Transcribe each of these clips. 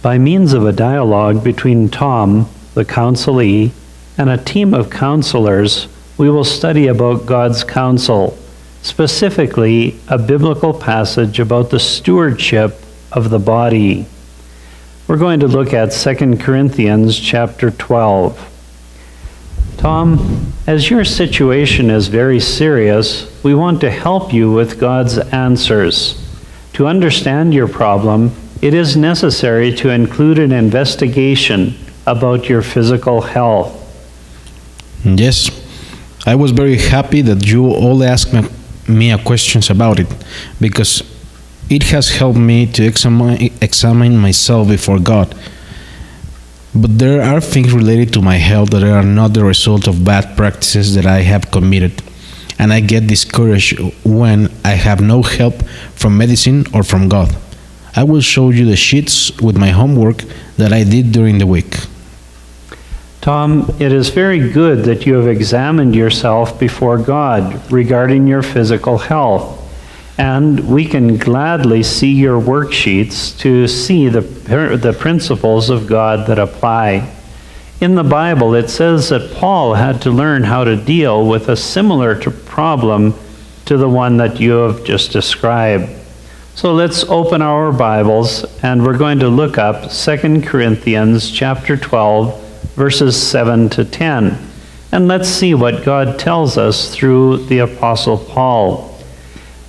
By means of a dialogue between Tom, the counselee, and a team of counselors, we will study about God's counsel, specifically a biblical passage about the stewardship of the body. We're going to look at 2 Corinthians chapter 12. Tom, as your situation is very serious, we want to help you with God's answers. To understand your problem, it is necessary to include an investigation about your physical health. Yes, I was very happy that you all asked me questions about it, because it has helped me to examine myself before God. But there are things related to my health that are not the result of bad practices that I have committed, and I get discouraged when I have no help from medicine or from God. I will show you the sheets with my homework that I did during the week. Tom, it is very good that you have examined yourself before God regarding your physical health, and we can gladly see your worksheets to see the principles of God that apply. In the Bible, it says that Paul had to learn how to deal with a similar problem to the one that you have just described. So let's open our Bibles, and we're going to look up 2 Corinthians chapter 12, verses 7 to 10. And let's see what God tells us through the Apostle Paul.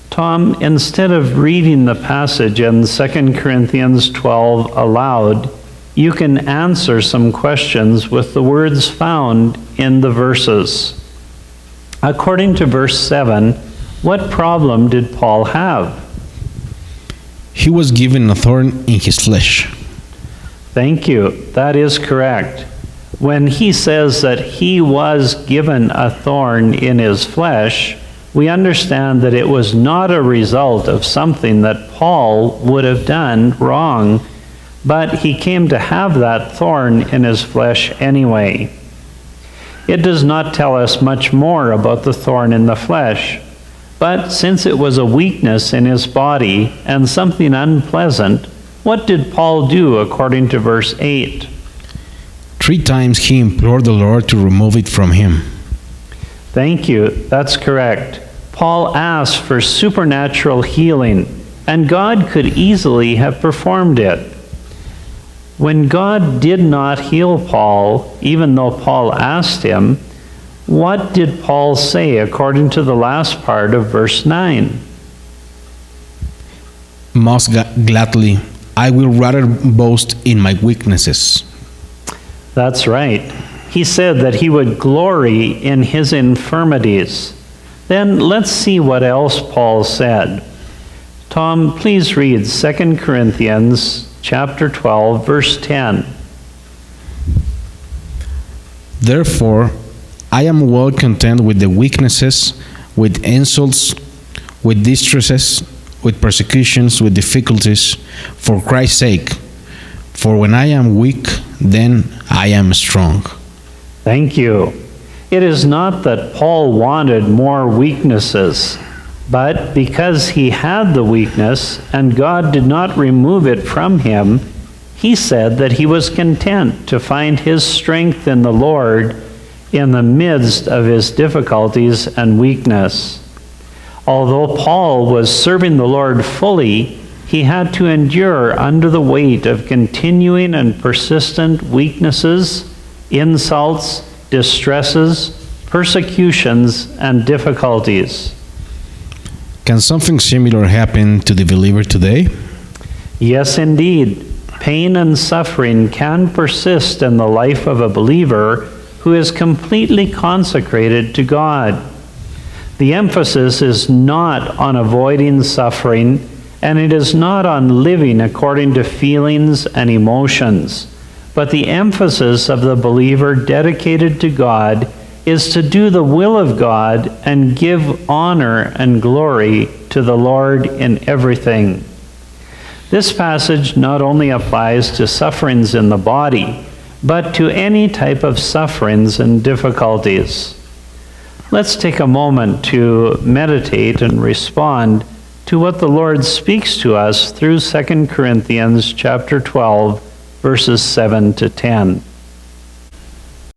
Tom, instead of reading the passage in 2 Corinthians 12 aloud, you can answer some questions with the words found in the verses. According to verse 7, what problem did Paul have? He was given a thorn in his flesh. Thank you. That is correct. When he says that he was given a thorn in his flesh, we understand that it was not a result of something that Paul would have done wrong, but he came to have that thorn in his flesh anyway. It does not tell us much more about the thorn in the flesh, but since it was a weakness in his body and something unpleasant, what did Paul do according to verse 8? 3 times he implored the Lord to remove it from him. Thank you. That's correct. Paul asked for supernatural healing, and God could easily have performed it. When God did not heal Paul, even though Paul asked him, what did Paul say according to the last part of verse 9? Most gladly, I will rather boast in my weaknesses. That's right. He said that he would glory in his infirmities. Then let's see what else Paul said. Tom, please read 2 Corinthians chapter 12, verse 10. Therefore, I am well content with the weaknesses, with insults, with distresses, with persecutions, with difficulties, for Christ's sake. For when I am weak, then I am strong. Thank you. It is not that Paul wanted more weaknesses, but because he had the weakness and God did not remove it from him, he said that he was content to find his strength in the Lord in the midst of his difficulties and weakness. Although Paul was serving the Lord fully, he had to endure under the weight of continuing and persistent weaknesses, insults, distresses, persecutions, and difficulties. Can something similar happen to the believer today? Yes, indeed. Pain and suffering can persist in the life of a believer who is completely consecrated to God. The emphasis is not on avoiding suffering, and it is not on living according to feelings and emotions, but the emphasis of the believer dedicated to God is to do the will of God and give honor and glory to the Lord in everything. This passage not only applies to sufferings in the body, but to any type of sufferings and difficulties. Let's take a moment to meditate and respond to what the Lord speaks to us through 2 Corinthians chapter 12, verses 7 to 10.